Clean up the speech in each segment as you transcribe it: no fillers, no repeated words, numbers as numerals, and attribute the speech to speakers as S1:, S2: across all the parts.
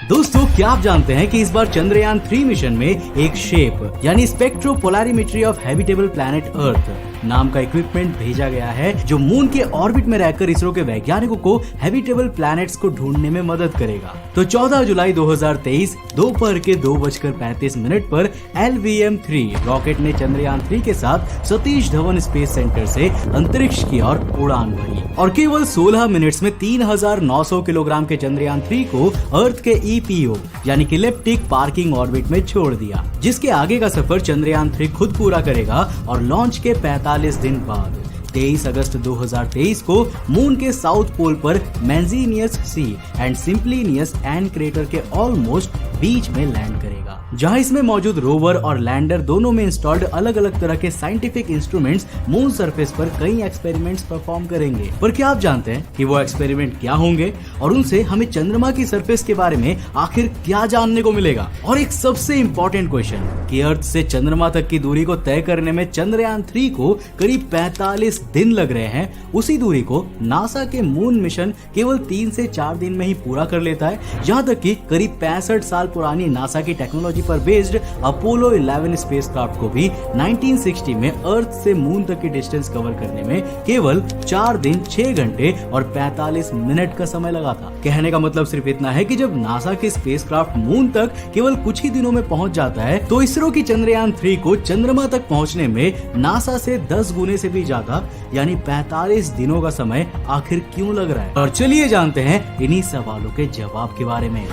S1: दोस्तों, क्या आप जानते हैं कि इस बार चंद्रयान 3 मिशन में एक शेप यानी स्पेक्ट्रोपोलैरिमेट्री ऑफ हैबिटेबल प्लैनेट अर्थ नाम का इक्विपमेंट भेजा गया है, जो मून के ऑर्बिट में रहकर इसरो के वैज्ञानिकों को हैबिटेबल प्लैनेट्स को ढूंढने में मदद करेगा। तो 14 जुलाई 2023 दोपहर के 2:35 पर LVM-3 रॉकेट ने चंद्रयान 3 के साथ सतीश धवन स्पेस सेंटर से अंतरिक्ष की ओर उड़ान भरी और केवल 16 मिनट्स में 3900 किलोग्राम के चंद्रयान 3 को अर्थ के EPO यानी कि इलिप्टिक पार्किंग ऑर्बिट में छोड़ दिया, जिसके आगे का सफर चंद्रयान 3 खुद पूरा करेगा और लॉन्च के 45 दिन बाद 23 अगस्त 2023 को मून के साउथ पोल पर मैंजीनियस सी एंड सिंप्लिनियस एन क्रेटर के ऑलमोस्ट बीच में लैंड करेगा, जहां इसमें मौजूद रोवर और लैंडर दोनों में इंस्टॉल्ड अलग अलग तरह के साइंटिफिक इंस्ट्रूमेंट्स मून सरफेस पर कई एक्सपेरिमेंट्स परफॉर्म करेंगे। पर क्या आप जानते हैं कि वो एक्सपेरिमेंट क्या होंगे और उनसे हमें चंद्रमा की सरफेस के बारे में आखिर क्या जानने को मिलेगा? और एक सबसे इम्पोर्टेंट क्वेश्चन कि अर्थ से चंद्रमा तक की दूरी को तय करने में चंद्रयान 3 को करीब 45 दिन लग रहे हैं, उसी दूरी को नासा के मून मिशन केवल 3 से 4 दिन में ही पूरा कर लेता है। यहाँ तक कि करीब 65 साल पुरानी नासा की टेक्नोलॉजी पर बेस्ड अपोलो 11 स्पेसक्राफ्ट को भी 1960 में अर्थ से मून तक की डिस्टेंस कवर करने में केवल 4 दिन 6 घंटे और 45 मिनट का समय लगा था। कहने का मतलब सिर्फ इतना है कि जब नासा की स्पेसक्राफ्ट मून तक केवल कुछ ही दिनों में पहुंच जाता है, तो इसरो की चंद्रयान 3 को चंद्रमा तक पहुंचने में नासा से 10 गुने से भी ज्यादा यानी 45 दिनों का समय आखिर क्यों लग रहा है? और चलिए जानते हैं इन्हीं सवालों के जवाब के बारे में।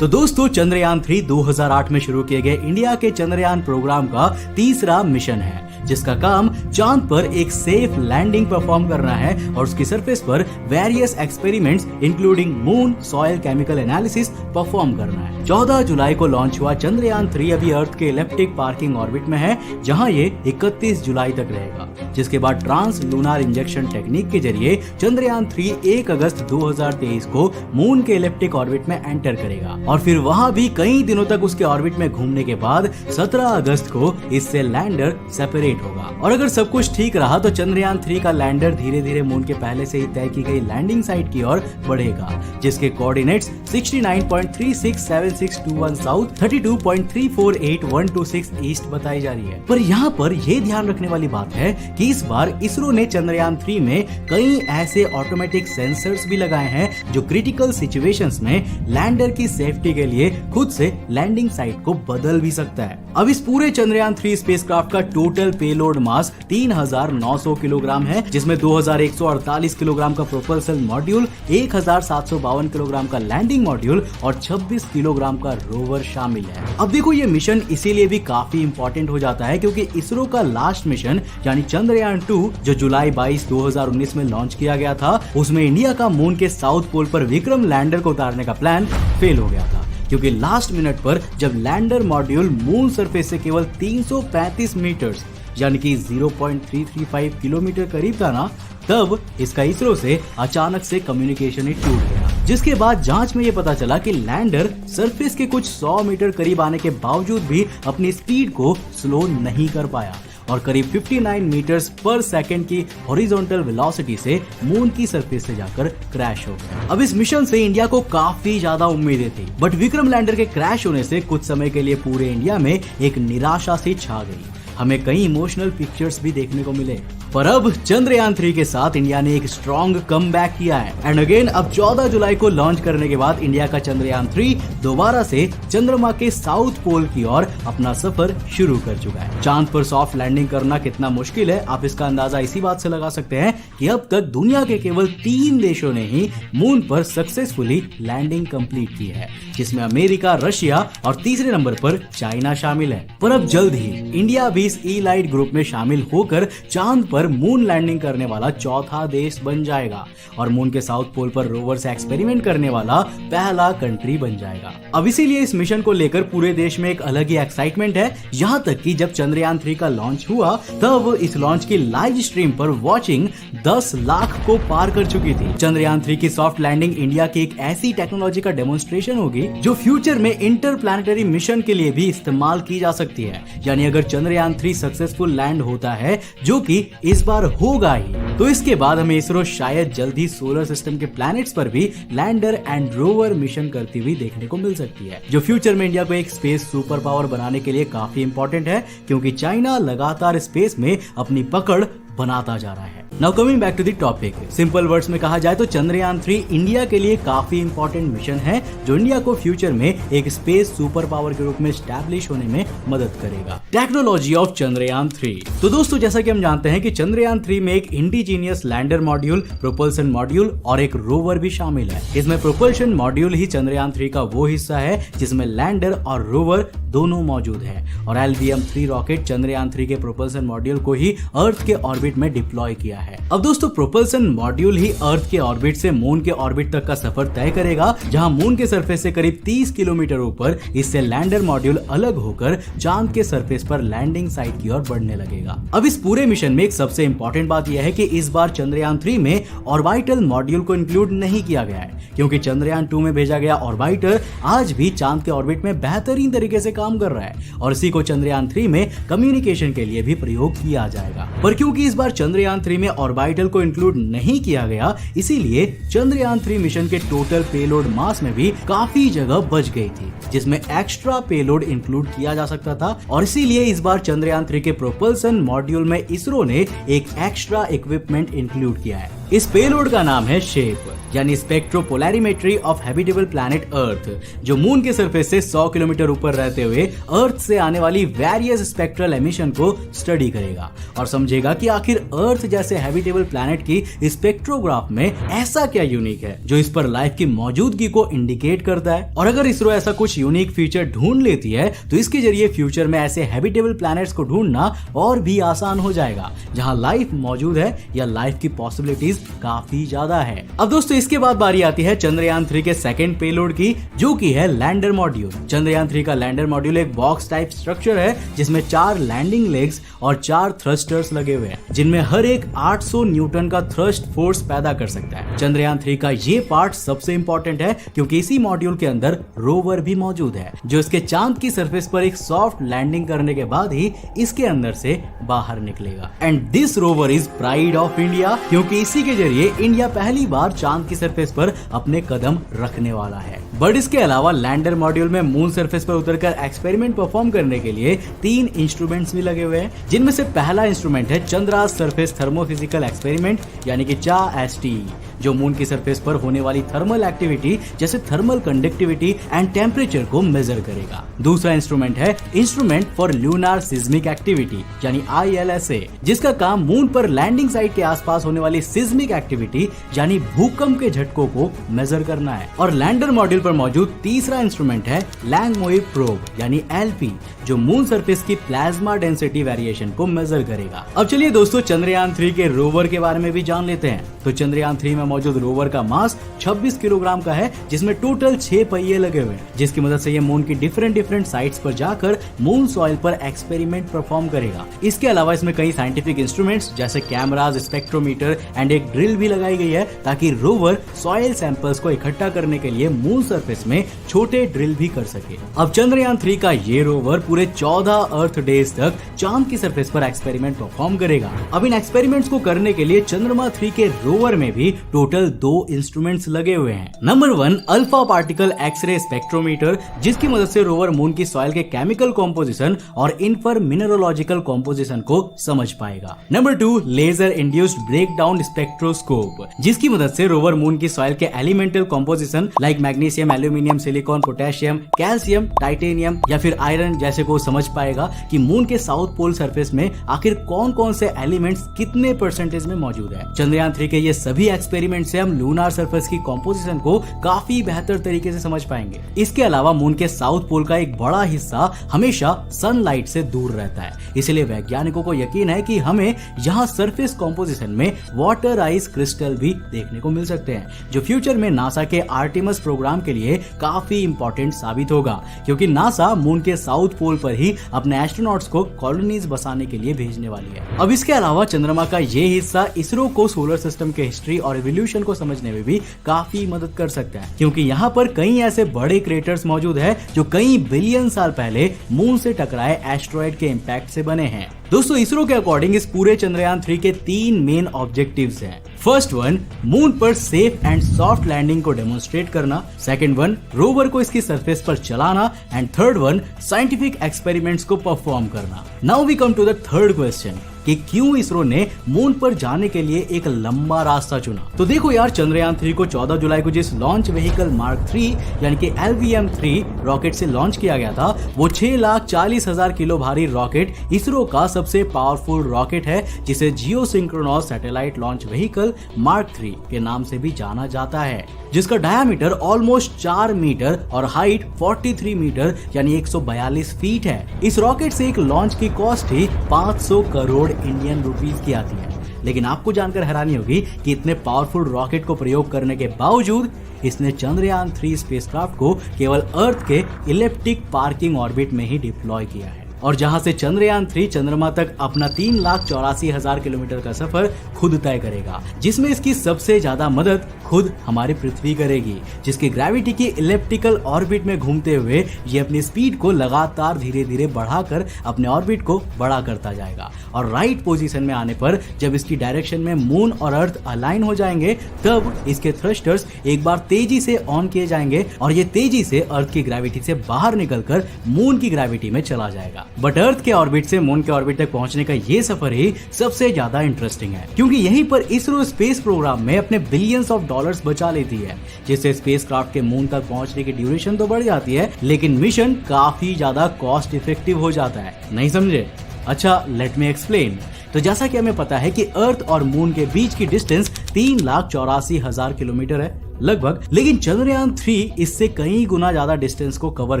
S1: तो दोस्तों, चंद्रयान 3 2008 में शुरू किए गए इंडिया के चंद्रयान प्रोग्राम का तीसरा मिशन है, जिसका काम चांद पर एक सेफ लैंडिंग परफॉर्म करना है और उसकी सरफेस पर various experiments including moon soil chemical analysis perform करना है। 14 जुलाई को लॉन्च हुआ चंद्रयान 3 अभी अर्थ के इलिप्टिक पार्किंग ऑर्बिट में है, जहां ये 31 जुलाई तक रहेगा, जिसके बाद ट्रांस लूनार इंजेक्शन टेक्निक के जरिए चंद्रयान 3 1 अगस्त 2023 को मून के इलिप्टिक ऑर्बिट में एंटर करेगा और फिर वहां भी कई दिनों तक उसके ऑर्बिट में घूमने के बाद 17 अगस्त को इससे लैंडर सेपरेट होगा। और अगर सब कुछ ठीक रहा तो चंद्रयान 3 का लैंडर धीरे धीरे मून के पहले से ही तय की गई लैंडिंग साइट की ओर बढ़ेगा, जिसके कोऑर्डिनेट्स 69.367621 साउथ, 32.348126 ईस्ट बताई जा रही है। पर यहाँ पर यह ध्यान रखने वाली बात है कि इस बार इसरो ने चंद्रयान 3 में कई ऐसे ऑटोमेटिक सेंसर्स भी लगाए हैं जो क्रिटिकल सिचुएशंस में लैंडर की सेफ्टी के लिए खुद से लैंडिंग साइट को बदल भी सकता है। अब इस पूरे चंद्रयान 3 स्पेसक्राफ्ट का टोटल पेलोड मास 3900 किलोग्राम है, जिसमें 2148 किलोग्राम का प्रोपल्सन मॉड्यूल, 1752 किलोग्राम का लैंडिंग मॉड्यूल और 26 किलोग्राम का रोवर शामिल है। अब देखो, ये मिशन इसीलिए भी काफी इंपॉर्टेंट हो जाता है क्योंकि इसरो का लास्ट मिशन यानी चंद्रयान 2 जो जुलाई 22, 2019 में लॉन्च किया गया था, उसमें इंडिया का मून के साउथ पोल पर विक्रम लैंडर को उतारने का प्लान फेल हो गया था, क्योंकि लास्ट मिनट पर जब लैंडर मॉड्यूल मून सरफेस से केवल 335 मीटर यानी कि 0.335 किलोमीटर करीब था ना, तब इसका इसरो से अचानक से कम्युनिकेशन ही टूट गया, जिसके बाद जांच में ये पता चला कि लैंडर सरफेस के कुछ 100 मीटर करीब आने के बावजूद भी अपनी स्पीड को स्लो नहीं कर पाया और करीब 59 मीटर्स पर सेकंड की हॉरिजॉन्टल वेलोसिटी से मून की सरफेस से जाकर क्रैश हो गया। अब इस मिशन से इंडिया को काफी ज्यादा उम्मीदें थी, बट विक्रम लैंडर के क्रैश होने से कुछ समय के लिए पूरे इंडिया में एक निराशा सी छा गई। हमें कई इमोशनल पिक्चर्स भी देखने को मिले, पर अब चंद्रयान 3 के साथ इंडिया ने एक स्ट्रॉन्ग कमबैक किया है एंड अगेन अब 14 जुलाई को लॉन्च करने के बाद इंडिया का चंद्रयान 3 दोबारा से चंद्रमा के साउथ पोल की ओर अपना सफर शुरू कर चुका है। चांद पर सॉफ्ट लैंडिंग करना कितना मुश्किल है, आप इसका अंदाजा इसी बात से लगा सकते हैं कि अब तक दुनिया के केवल 3 देशों ने ही मून पर सक्सेसफुली लैंडिंग कंप्लीट की है, जिसमें अमेरिका, रशिया और तीसरे नंबर पर चाइना शामिल है। पर अब जल्द ही इंडिया भी इस ई-लाइट ग्रुप में शामिल होकर चांद पर मून लैंडिंग करने वाला चौथा देश बन जाएगा और मून के साउथ पोल पर रोवर से एक्सपेरिमेंट करने वाला पहला कंट्री बन जाएगा। अब इसीलिए इस मिशन को लेकर पूरे देश में एक अलग ही एक्साइटमेंट है। यहाँ तक कि जब चंद्रयान 3 का लॉन्च हुआ तब इस लॉन्च की लाइव स्ट्रीम पर वॉचिंग 10 लाख को पार कर चुकी थी। चंद्रयान 3 की सॉफ्ट लैंडिंग इंडिया की एक ऐसी टेक्नोलॉजी का डेमोन्स्ट्रेशन होगी जो फ्यूचर में इंटरप्लैनेटरी मिशन के लिए भी इस्तेमाल की जा सकती है। यानी अगर चंद्रयान 3 सक्सेसफुल लैंड होता है, जो कि इस बार होगा ही। तो इसके बाद हमें इसरो शायद जल्द ही सोलर सिस्टम के प्लैनेट्स पर भी लैंडर एंड रोवर मिशन करती हुई देखने को मिल सकती है, जो फ्यूचर में इंडिया को एक स्पेस सुपर पावर बनाने के लिए काफी इंपॉर्टेंट है, क्योंकि चाइना लगातार स्पेस में अपनी पकड़ बनाता जा रहा है। Now coming back to the topic, simple words में कहा जाए तो चंद्रयान 3 इंडिया के लिए काफी इंपॉर्टेंट मिशन है, जो इंडिया को फ्यूचर में एक स्पेस सुपर पावर के रूप में स्टैब्लिश होने में मदद करेगा। Technology of Chandrayaan 3। तो दोस्तों, जैसा कि हम जानते हैं कि चंद्रयान 3 में एक indigenous lander module, propulsion module और एक रोवर भी शामिल है। इसमें प्रोपल्शन मॉड्यूल ही चंद्रयान 3 का वो हिस्सा है जिसमें लैंडर और रोवर दोनों मौजूद है, और LVM-3 रॉकेट चंद्रयान 3 के प्रोपल्सन मॉड्यूल को ही अर्थ के ऑर्बिट में डिप्लॉय किया है। अब दोस्तों, प्रोपल्सन मॉड्यूल ही अर्थ के ऑर्बिट से मून के ऑर्बिट तक का सफर तय करेगा, जहां मून के सरफेस से करीब 30 किलोमीटर ऊपर इससे लैंडर मॉड्यूल अलग होकर चांद के सरफेस पर लैंडिंग साइट की ओर बढ़ने लगेगा। अब इस पूरे मिशन में एक सबसे इंपॉर्टेंट बात यह है कि इस बार चंद्रयान 3 में ऑर्बिटल मॉड्यूल को इंक्लूड नहीं किया गया है, क्योंकि चंद्रयान 2 में भेजा गया ऑर्बिटर आज भी चांद के ऑर्बिट में बेहतरीन तरीके से काम कर रहा है, और इसी को चंद्रयान 3 में कम्युनिकेशन के लिए भी प्रयोग किया जाएगा। पर क्योंकि इस बार चंद्रयान 3 में ऑर्बिटल को इंक्लूड नहीं किया गया, इसीलिए चंद्रयान 3 मिशन के टोटल पेलोड मास में भी काफी जगह बच गई थी, जिसमें एक्स्ट्रा पेलोड इंक्लूड किया जा सकता था, और इसीलिए इस बार चंद्रयान 3 के प्रोपल्सन मॉड्यूल में इसरो ने एक एक्स्ट्रा इक्विपमेंट इंक्लूड किया है। इस पेलोड का नाम है शेप, यानी स्पेक्ट्रोपोलैरिमेट्री ऑफ हैबिटेबल प्लैनेट अर्थ, जो मून के सरफेस से 100 किलोमीटर ऊपर रहते हुए अर्थ से आने वाली वेरियस स्पेक्ट्रल एमिशन को स्टडी करेगा और समझेगा कि आखिर अर्थ जैसे हैबिटेबल प्लैनेट की स्पेक्ट्रोग्राफ में ऐसा क्या यूनिक है जो इस पर लाइफ की मौजूदगी को इंडिकेट करता है। और अगर इसरो ऐसा कुछ यूनिक फीचर ढूंढ लेती है तो इसके जरिए फ्यूचर में ऐसे हैबिटेबल प्लैनेट्स को ढूंढना और भी आसान हो जाएगा, जहां लाइफ मौजूद है या लाइफ की पॉसिबिलिटीज काफी ज्यादा है। अब दोस्तों, इसके बाद बारी आती है चंद्रयान 3 के सेकंड पेलोड की, जो की है लैंडर मॉड्यूल। चंद्रयान 3 का लैंडर मॉड्यूल एक बॉक्स टाइप स्ट्रक्चर है, जिसमें 4 लैंडिंग लेग्स और 4 थ्रस्टर्स लगे हुए हैं, जिनमें हर एक 800 न्यूटन का थ्रस्ट फोर्स पैदा कर सकता है। चंद्रयान 3 का ये पार्ट सबसे इंपॉर्टेंट है, क्योंकि इसी मॉड्यूल के अंदर रोवर भी मौजूद है, जो इसके चांद की सरफेस पर एक सॉफ्ट लैंडिंग करने के बाद ही इसके अंदर से बाहर निकलेगा। And this rover is pride of India, क्योंकि इसी के जरिए इंडिया पहली बार चांद की सरफेस पर अपने कदम रखने वाला है। बट इसके अलावा लैंडर मॉड्यूल में मून सरफेस पर उतरकर एक्सपेरिमेंट परफॉर्म करने के लिए 3 इंस्ट्रूमेंट्स भी लगे हुए हैं, जिनमें से पहला इंस्ट्रूमेंट है चंद्रास सरफेस थर्मोफिजिकल एक्सपेरिमेंट, यानी कि CHA-STE, जो मून की सरफेस पर होने वाली थर्मल एक्टिविटी जैसे थर्मल कंडक्टिविटी एंड टेम्परेचर को मेजर करेगा। दूसरा इंस्ट्रूमेंट है इंस्ट्रूमेंट फॉर ल्यूनार सिस्मिक एक्टिविटी, यानी ILSA, जिसका काम मून पर लैंडिंग साइट के आसपास होने वाली सिस्मिक एक्टिविटी यानी भूकंप के झटकों को मेजर करना है। और लैंडर मॉड्यूल पर मौजूद तीसरा इंस्ट्रूमेंट है लैंगमोइर प्रोब, यानी LP, जो मून सरफेस की प्लाज्मा डेंसिटी वेरिएशन को मेजर करेगा। अब चलिए दोस्तों, चंद्रयान 3 के रोवर के बारे में भी जान लेते हैं। तो चंद्रयान 3 में मौजूद रोवर का मास 26 किलोग्राम का है, जिसमें टोटल 6 पहिए लगे हुए हैं, जिसकी मदद से ये मून की डिफरेंट साइट्स पर जाकर मून सॉइल पर एक्सपेरिमेंट परफॉर्म करेगा। इसके अलावा इसमें कई साइंटिफिक इंस्ट्रूमेंट्स जैसे कैमराज, स्पेक्ट्रोमीटर एंड एक ड्रिल भी लगाई गई है, ताकि रोवर सॉइल सैंपल्स को इकट्ठा करने के लिए मून सरफेस में छोटे ड्रिल भी कर सके। अब चंद्रयान 3 का ये रोवर पूरे 14 अर्थ डेज तक चांद की सरफेस पर एक्सपेरिमेंट परफॉर्म करेगा। अब इन एक्सपेरिमेंट्स को करने के लिए चंद्रमा 3 के रोवर में भी टोटल 2 इंस्ट्रूमेंट्स लगे हुए हैं। Number 1, alpha particle X-ray spectrometer, जिसकी मदद से रोवर मून की सॉइल के केमिकल कॉम्पोजिशन और इनफर मिनरोलॉजिकल कॉम्पोजिशन को समझ पाएगा। Number 2, laser induced breakdown spectroscope, जिसकी मदद से रोवर मून की सॉइल के elemental composition like magnesium, aluminium, silicon, potassium, calcium, titanium या फिर आयरन जैसे को समझ पाएगा कि मून के साउथ पोल सरफेस में आखिर कौन कौन से एलिमेंट्स कितने परसेंटेज में मौजूद है। चंद्रयान 3 के ये सभी एक्सपेरिमेंट से हम लूनार सरफेस की कॉम्पोजिशन को काफी बेहतर तरीके से समझ पाएंगे। इसके अलावा मून के साउथ पोल का एक बड़ा हिस्सा हमेशा सनलाइट से दूर रहता है, इसलिए वैज्ञानिकों को यकीन है कि हमें यहाँ सरफेस कॉम्पोजिशन में वाटर आइस क्रिस्टल भी देखने को मिल सकते हैं, जो फ्यूचर में नासा के आर्टेमिस प्रोग्राम के लिए काफी इंपॉर्टेंट साबित होगा, क्योंकि नासा मून के साउथ पोल पर ही अपने एस्ट्रोनॉट्स को कॉलोनीज बसाने के लिए भेजने वाली है। अब इसके अलावा चंद्रमा का ये हिस्सा इसरो को सोलर सिस्टम के हिस्ट्री और इवोल्यूशन को समझने में भी काफी मदद कर सकता है, क्योंकि यहाँ पर कई ऐसे बड़े क्रेटर्स मौजूद है जो कई बिलियन साल पहले मून से टकराए एस्ट्रॉयड के इम्पैक्ट से बने हैं। दोस्तों इसरो के अकॉर्डिंग इस पूरे चंद्रयान 3 के 3 मेन ऑब्जेक्टिव्स हैं। फर्स्ट वन, मून पर सेफ एंड सॉफ्ट लैंडिंग को डेमोन्स्ट्रेट करना। सेकंड वन, रोवर को इसकी सरफेस पर चलाना। And third one, scientific experiments को परफॉर्म करना। Now we come to the third question कि क्यों इसरो ने मून पर जाने के लिए एक लंबा रास्ता चुना। तो देखो यार, चंद्रयान 3 को 14 जुलाई को जिस लॉन्च व्हीकल मार्क 3 यानी कि LVM-3 रॉकेट से लॉन्च किया गया था, वो 6,40,000 किलो भारी रॉकेट इसरो का सबसे पावरफुल रॉकेट है, जिसे geosynchronous satellite launch vehicle mark 3 के नाम से भी जाना जाता है, जिसका डायमीटर ऑलमोस्ट 4 मीटर और हाइट 43 मीटर यानी 142 फीट है। इस रॉकेट से एक लॉन्च की कॉस्ट ही 500 करोड़ इंडियन रुपीस की आती है। लेकिन आपको जानकर हैरानी होगी कि इतने पावरफुल रॉकेट को प्रयोग करने के बावजूद इसने चंद्रयान 3 स्पेसक्राफ्ट को केवल अर्थ के इलिप्टिक पार्किंग ऑर्बिट में ही डिप्लॉय किया है, और जहां से चंद्रयान 3 चंद्रमा तक अपना 3,84,000 किलोमीटर का सफर खुद तय करेगा, जिसमें इसकी सबसे ज्यादा मदद खुद हमारी पृथ्वी करेगी, जिसकी ग्रेविटी की इलिप्टिकल ऑर्बिट में घूमते हुए ये अपनी स्पीड को लगातार धीरे धीरे बढ़ाकर अपने ऑर्बिट को बड़ा करता जाएगा। और राइट पोजीशन में आने पर जब इसकी डायरेक्शन में मून और अर्थ अलाइन हो जाएंगे, तब इसके थ्रस्टर्स एक बार तेजी से ऑन किए जाएंगे और ये तेजी से अर्थ की ग्रेविटी से बाहर निकलकर मून की ग्रेविटी में चला जाएगा। बट अर्थ के ऑर्बिट से मून के ऑर्बिट तक पहुंचने का ये सफर ही सबसे ज्यादा इंटरेस्टिंग है, क्योंकि यहीं पर इसरो स्पेस प्रोग्राम में अपने बिलियंस ऑफ डॉलर्स बचा लेती है, जिससे स्पेसक्राफ्ट के मून तक पहुंचने की ड्यूरेशन तो बढ़ जाती है, लेकिन मिशन काफी ज्यादा कॉस्ट इफेक्टिव हो जाता है। नहीं समझे? अच्छा, लेट मी एक्सप्लेन। तो जैसा कि हमें पता है कि अर्थ और मून के बीच की डिस्टेंस 3,84,000 किलोमीटर है लगभग, लेकिन चंद्रयान 3 इससे कई गुना ज्यादा डिस्टेंस को कवर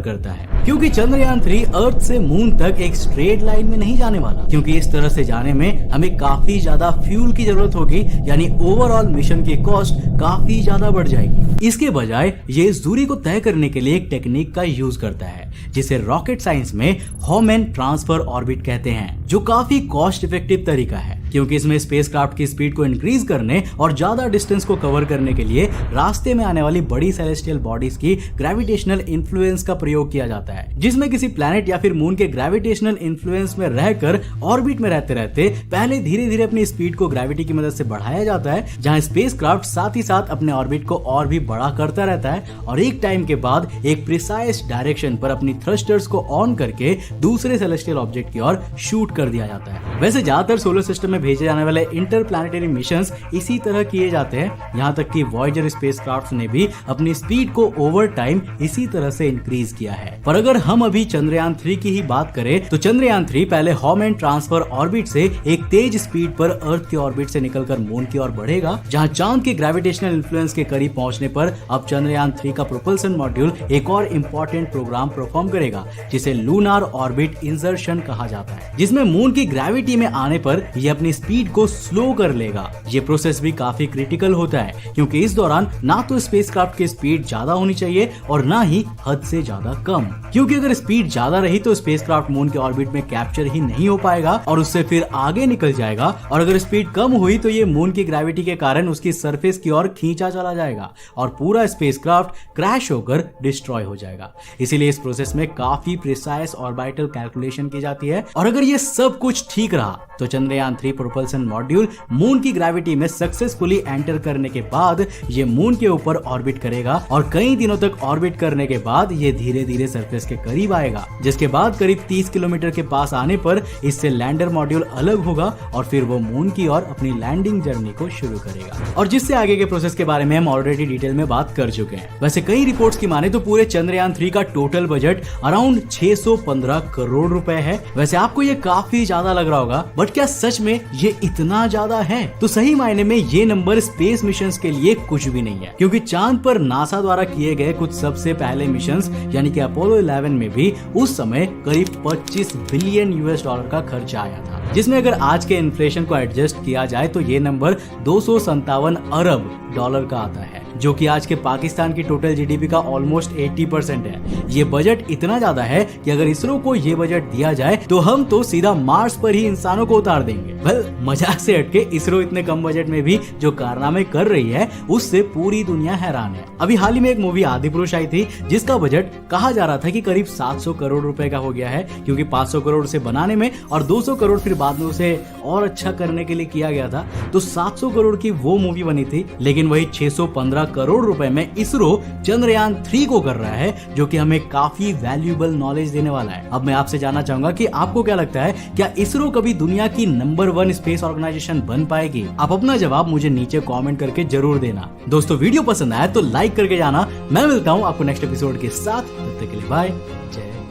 S1: करता है, क्योंकि चंद्रयान 3 अर्थ से मून तक एक स्ट्रेट लाइन में नहीं जाने वाला, क्योंकि इस तरह से जाने में हमें काफी ज्यादा फ्यूल की जरूरत होगी, यानी ओवरऑल मिशन की कॉस्ट काफी ज्यादा बढ़ जाएगी। इसके बजाय ये इस दूरी को तय करने के लिए एक टेक्निक का यूज करता है, जिसे रॉकेट साइंस में होमेन ट्रांसफर ऑर्बिट कहते हैं, जो काफी कॉस्ट इफेक्टिव तरीका है, क्योंकि इसमें स्पेसक्राफ्ट की स्पीड को इंक्रीज करने और ज्यादा डिस्टेंस को कवर करने के लिए रास्ते में आने वाली बड़ी सेलेस्टियल बॉडीज की ग्रेविटेशनल इन्फ्लुएंस का प्रयोग किया जाता है, जिसमें किसी प्लैनेट या फिर मून के ग्रेविटेशनल इन्फ्लुएंस में रहकर ऑर्बिट में रहते रहते पहले धीरे धीरे अपनी स्पीड को ग्रेविटी की मदद से बढ़ाया जाता है, जहां स्पेसक्राफ्ट साथ ही साथ अपने ऑर्बिट को और भी बड़ा करता रहता है, और एक टाइम के बाद एक प्रिसाइज डायरेक्शन पर अपनी थ्रस्टर्स को ऑन करके दूसरे सेलेस्टियल ऑब्जेक्ट की ओर शूट कर दिया जाता है। वैसे ज्यादातर सोलर सिस्टम में भेजे जाने वाले इंटरप्लैनेटरी मिशंस इसी तरह किए जाते हैं, यहां तक कि वॉयेजर स्पेसक्राफ्ट ने भी अपनी स्पीड को ओवर टाइम इसी तरह से इंक्रीज किया है। पर अगर हम अभी चंद्रयान 3 की ही बात करें, तो चंद्रयान 3 पहले होमेन ट्रांसफर ऑर्बिट से एक तेज स्पीड पर अर्थ के ऑर्बिट से निकलकर मून की ओर बढ़ेगा, जहां चांद के ग्रेविटेशनल इन्फ्लुएंस के करीब पहुंचने पर अब चंद्रयान 3 का प्रोपल्सन मॉड्यूल एक और इम्पोर्टेंट प्रोग्राम परफॉर्म करेगा, जिसे लूनार ऑर्बिट इंसर्शन कहा जाता है, जिसमें मून की ग्रेविटी में आने पर यह अपनी स्पीड को स्लो कर लेगा। ये प्रोसेस भी काफी क्रिटिकल होता है, क्योंकि इस दौरान ना तो स्पेसक्राफ्ट की स्पीड ज्यादा होनी चाहिए और ना ही हद से ज्यादा कम, क्योंकि अगर स्पीड ज्यादा रही तो स्पेसक्राफ्ट मून के ऑर्बिट में कैप्चर ही नहीं हो पाएगा और उससे फिर आगे निकल जाएगा, और अगर स्पीड कम हुई तो ये मून की ग्रेविटी के कारण उसकी सरफेस की ओर खींचा चला जाएगा और पूरा स्पेसक्राफ्ट क्रैश होकर डिस्ट्रॉय हो जाएगा। इसीलिए इस प्रोसेस में काफी प्रिसाइज ऑर्बिटल कैलकुलेशन की जाती है, और अगर ये सब कुछ ठीक रहा तो चंद्रयान 3 प्रोपल्सन मॉड्यूल मून की ग्रेविटी में सक्सेसफुली एंटर करने के बाद ये मून के ऊपर ऑर्बिट करेगा, और कई दिनों तक ऑर्बिट करने के बाद ये धीरे धीरे सरफेस के करीब आएगा, जिसके बाद करीब 30 किलोमीटर के पास आने पर इससे लैंडर मॉड्यूल अलग होगा और फिर वो मून की ओर अपनी लैंडिंग जर्नी को शुरू करेगा, और जिससे आगे के प्रोसेस के बारे में हम ऑलरेडी डिटेल में बात कर चुके हैं। वैसे कई रिपोर्ट्स की माने तो पूरे चंद्रयान 3 का टोटल बजट अराउंड 615 करोड़ रुपए है। वैसे आपको ये काफी ज्यादा लग रहा होगा, बट क्या सच में ये इतना ज्यादा है? तो सही मायने में ये नंबर स्पेस मिशंस के लिए कुछ भी नहीं है, क्योंकि चांद पर नासा द्वारा किए गए कुछ सबसे पहले मिशंस यानी कि अपोलो 11 में भी उस समय करीब 25 बिलियन US डॉलर का खर्चा आया था, जिसमें अगर आज के इन्फ्लेशन को एडजस्ट किया जाए तो ये नंबर 257 अरब डॉलर का आता है। जो कि आज के पाकिस्तान की टोटल जीडीपी का ऑलमोस्ट 80% है। ये बजट इतना ज्यादा है कि अगर इसरो को ये बजट दिया जाए तो हम तो सीधा मार्स पर ही इंसानों को उतार देंगे। वेल, मजाक से हटके इसरो इतने कम बजट में भी जो कारनामे कर रही है उससे पूरी दुनिया हैरान है। अभी हाल ही में एक मूवी आदिपुरुष आई थी जिसका बजट कहा जा रहा था कि करीब 700 करोड़ रुपए का हो गया है, क्योंकि 500 करोड़ से बनाने में और 200 करोड़ फिर बाद में उसे और अच्छा करने के लिए किया गया था। तो 700 करोड़ की वो मूवी बनी थी, लेकिन वही 615 करोड़ रुपए में इसरो चंद्रयान 3 को कर रहा है, जो कि हमें काफी वैल्यूएबल नॉलेज देने वाला है। अब मैं आपसे जानना चाहूंगा कि आपको क्या लगता है, क्या इसरो कभी दुनिया की नंबर 1 स्पेस ऑर्गेनाइजेशन बन पाएगी? आप अपना जवाब मुझे नीचे कमेंट करके जरूर देना। दोस्तों, वीडियो पसंद आया तो लाइक करके जाना। मैं मिलता हूं आपको नेक्स्ट एपिसोड के साथ, तब तक के लिए बाय, जय